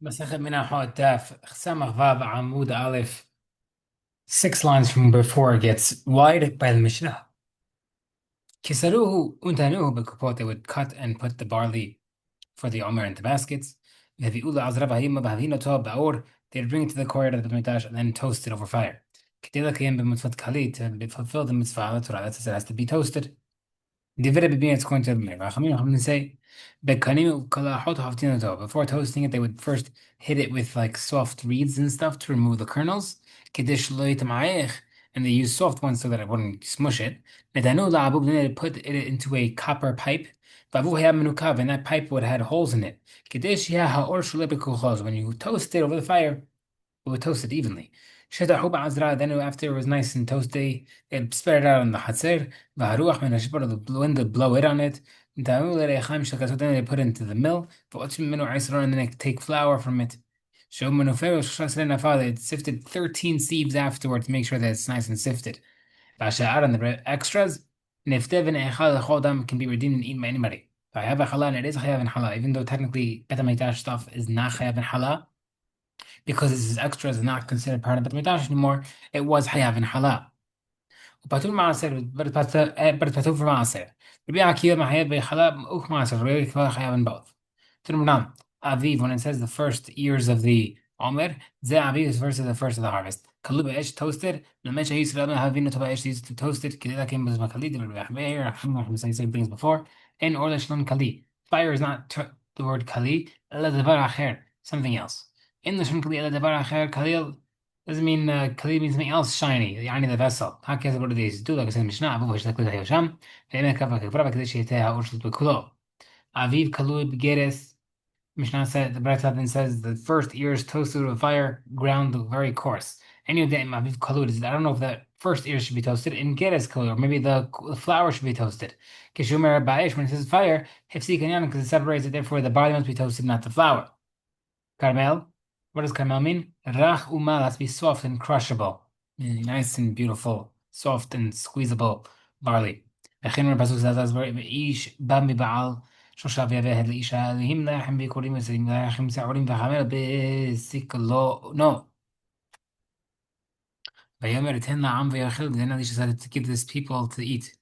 Masechet Menahot Daf, Samach Vav Amud Aleph, 6 lines from before it gets wide by the Mishnah. Kisaruhu untanuhu bekupot, they would cut and put the barley for the Omer into baskets. Vevi'ula azra v'hayim b'havinoto ba'or, they'd bring it to the courtyard of the Beit Mikdash and then toast it over fire. Kedela kiyem b'mitzvot kali, to fulfill the mitzvah, the Torah, that says it has to be toasted. Divided between it's going to Rachamim say before toasting it, they would first hit it with like soft reeds and stuff to remove the kernels. And they use soft ones so that it wouldn't smush it. Then they put it into a copper pipe. And that pipe would have had holes in it. When you toast it over the fire, it would toast it evenly. Then after it was nice and toasty, it spread it out on the Hatzer. The wind would blow it on it. Then they put it into the mill. And then they take flour from it. It sifted 13 sieves afterward to make sure that it's nice and sifted. And the extras, can be redeemed and eaten by anybody. And it is chayav in hala, even though technically Bet HaMikdash stuff is not chayav in hala, because this is extras and not considered part of Bet HaMikdash anymore. It was hayav in hala. Patur maaser, but it's patur for maaser. Rabbi Akiva mahayav beichala uch maaser. Rabbi Akiva chayav in both. Tanumram Aviv, when it says the first years of the Omer, ze Aviv is versus the first of the harvest. Kalu be'esh toasted. Lemesha Yisrael havinu to be'esh used to toast it. Kedila came with makali. Rabbi Achmeir. Achmeir say same things before. En or leshlon kali. Fire is not the word kali. Ela devar acher, something else. In the Shon Kali Ela devar acher, kalil doesn't mean kali means something else shiny. Yani the vessel. Hakez what it is. Do like I said Mishnah. Aviv v'shlek l'hayasham. Ve'emek kavak kavra v'kadesh yeteha urshlet b'kulo. Aviv kalu b'geres. Mishnah said the Brett says the first ears toasted with fire, ground very coarse. Any of them Aviv kalud is I don't know if the first ears should be toasted in geres kalud, or maybe the flour should be toasted. Kishumer ba'esh, when it says fire, hifsi kanyan, because it separates it, therefore the barley must be toasted, not the flour. Carmel, what does carmel mean? Rach umal has to be soft and crushable, nice and beautiful, soft and squeezable barley. V'chein pasuk says as ish bam ba'al. שלושה ויבהד לאישה אלוהים לחם ביקורים וסרים לחם שעורים וחמר בסיכלו no. ויאמר תן לעם ויאכל, then Elisha said to give this people to eat.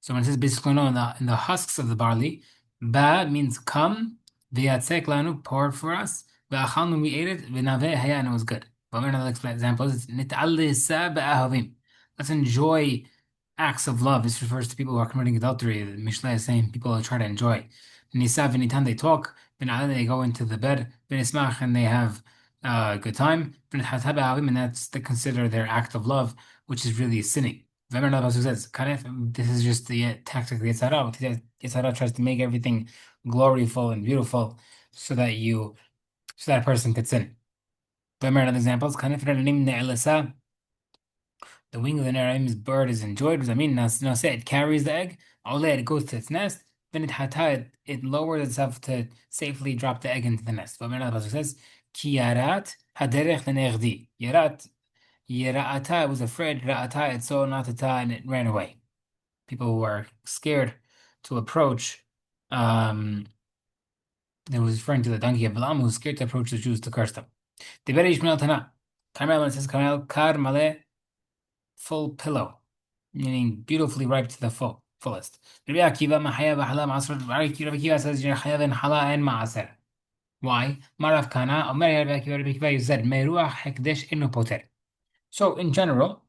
So when it says basically no, in the husks of the barley, ba means come, v'yatzek lanu, pour for us, v'achalnu, we ate it, v'naveh haya, and it was good. Another example is nit'alisa ba'ahavim. Let's enjoy acts of love. This refers to people who are committing adultery. The Mishnah is saying people who try to enjoy. Nisa v'nitan, they talk. V'na'ala, they go into the bed. V'nismach, and they have a good time. V'nitchata b'ahavim, and that's to consider their act of love, which is really sinning. Remember another says, this is just the tactic of the Yetzirah. Yetzirah tries to make everything gloriful and beautiful so that a person could sin. Remember another example is the wing of the Neraim's bird is enjoyed. Does that mean it carries the egg? It goes to its nest. Then it lowers itself to safely drop the egg into the nest. But another pasuk says, Ki yarat haderech lenerdi. Yera'ata was afraid. Ra'ata, it saw natata, and it ran away. People who are scared to approach. That was referring to the donkey of Balaam, who was scared to approach the Jews to curse them. Dibere Ishmael Tana. Carmel, when it says Carmel, kar male, full pillow, meaning beautifully ripe to the fullest. Rabbi Akiva says you're chayav in hala and maaser. Why? Marav kana Omer Rabbi Akiva, you said meruach hekdesh inu poter. So in general,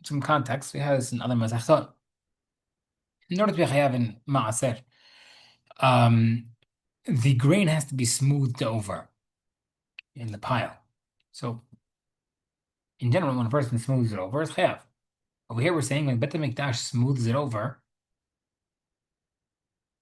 some context, we have this in other mazachot. In order to be chayav in maaser, the grain has to be smoothed over in the pile. So in general, when a person smooths it over, it's chayav. Over here, we're saying when Bet HaMikdash smooths it over,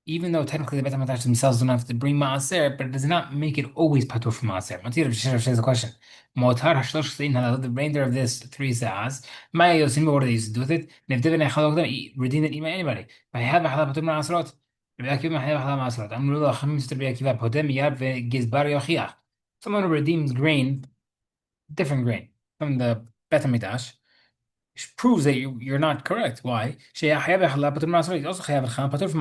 even though technically the Bet HaMikdash themselves don't have to bring maaser, but it does not make it always patur from maaser. Matir says the question: Motar hashlosh sein halal, the remainder of this 3 saas, Maya yosim, what do they used to do with it? Nevdevin echalok them, redeem it, ima anybody. If I have a halal patur maaserot, Rabbi Akiva have a halal maaserot. Amru lo chamim Rabbi Akiva podem yab ve'gizbar yochiach. Someone who redeems grain, different grain from the Bet HaMikdash, proves that you're not correct. Why? Also patur from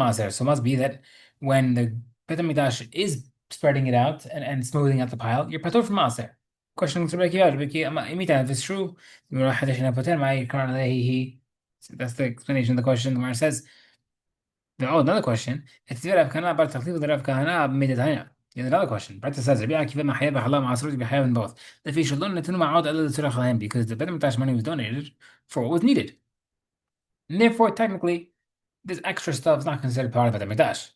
maaser. So it must be that when the Bet HaMikdash is spreading it out and smoothing out the pile, you're patur from maaser. Question to Rebbe Imita, if it's true, that's the explanation of the question. Where it says, another question. It's Rav Kana bar Tachliv Rav Kahana Meditania. Another question. Bretta says, Rabbi Akiva Mahaya Bahala Masrut Bihaya in both. The fish alone Natunu Ma'od Al Tzurach because the Bedamitash money was donated for what was needed. And therefore, technically, this extra stuff is not considered part of the Bedamitash.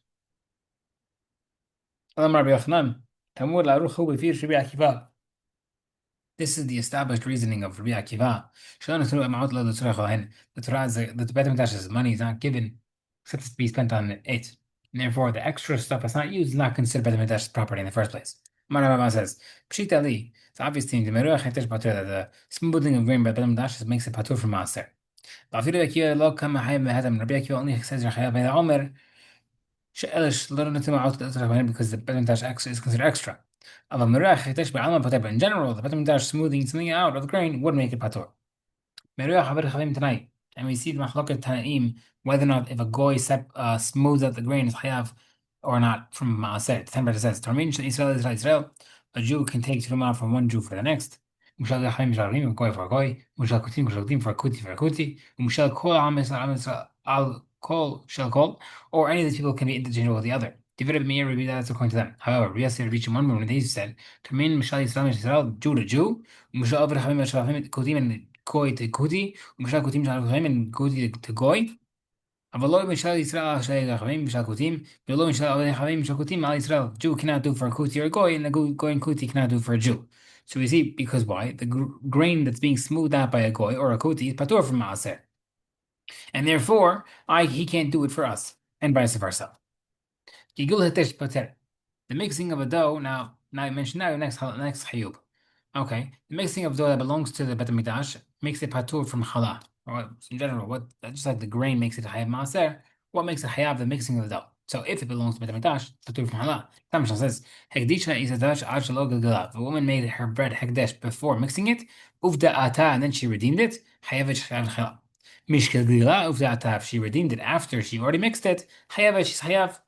This is the established reasoning of Rabbi Akiva. The Torah is that the Beit HaMikdash's money is not given except to be spent on it. And therefore, the extra stuff that's not used is not considered Beit HaMikdash's property in the first place. Marabama says, Pshita Ali, it's obvious to the Meruach Hetesh Patur that the smoothing of grain by Beit HaMikdash makes it Patur from Maaser. But Rabbi Akiva only says Rachayav by the Omer, because the Beit HaMikdash is considered extra. But in general, the Beit HaMikdash smoothing something out of the grain would make it patur. And we see the Machloket Tanaim whether or not if a goy smooths out the grain is chayav or not from Maaser. The Tanbet says, Tarmin Israel, a Jew can take Truma from one Jew for the next. Mushal Gachim Shalim, goy for a goy, Mushal Kutim for a kuti for a kuti, Mushal Kol Am Israel al Kol Shal Kol, or any of these people can be interchangeable with the other. Divided Meir Rabbi, that's according to them. However, Rabbi Yasser reached one moment when they said, Tarmin Mishal Israel, Jew to Jew, Mushal Avir Chavim Shavim Kutim and Goy to Kuti, Mushal Kutim Shavim and Kuti to Goy. Avalo Mishal Israel Shavim Mishal Kutim, Below Mishal Avir Chavim Mishal Kutim Al Israel. Jew cannot do for a Kuti or a Goy, and a Goy and Kuti cannot do for a Jew. So we see because why? The grain that's being smoothed out by a Goy or a Kuti is patur from Maaser. And therefore, he can't do it for us, and vice versa. The mixing of a dough, now I mentioned that next hayub. Okay, the mixing of dough that belongs to the Beit HaMikdash makes it patur from challah. Or in general, just like the grain makes it hayav maaser, what makes it hayav the mixing of the dough? So if it belongs to Beit HaMikdash, patur from challah. Tamashal says, Hekdisha is a dash ad shelo gilgalav. A woman made her bread hekdesh before mixing it, uvda ata, and then she redeemed it, hayavet shayav challah. Mishkel gila uvda ata, if she redeemed it after she already mixed it, hayavet she's hayav.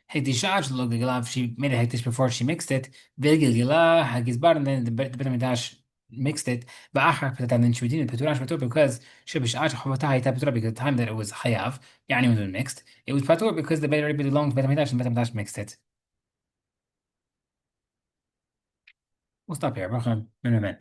She made a hektish before she mixed it. And then the Beit HaMikdash mixed it. And then she redeemed it because the time that it was hayav, when it was mixed, it was patur because the Beit already belonged to Beit HaMikdash and Beit HaMikdash mixed it. We'll stop here.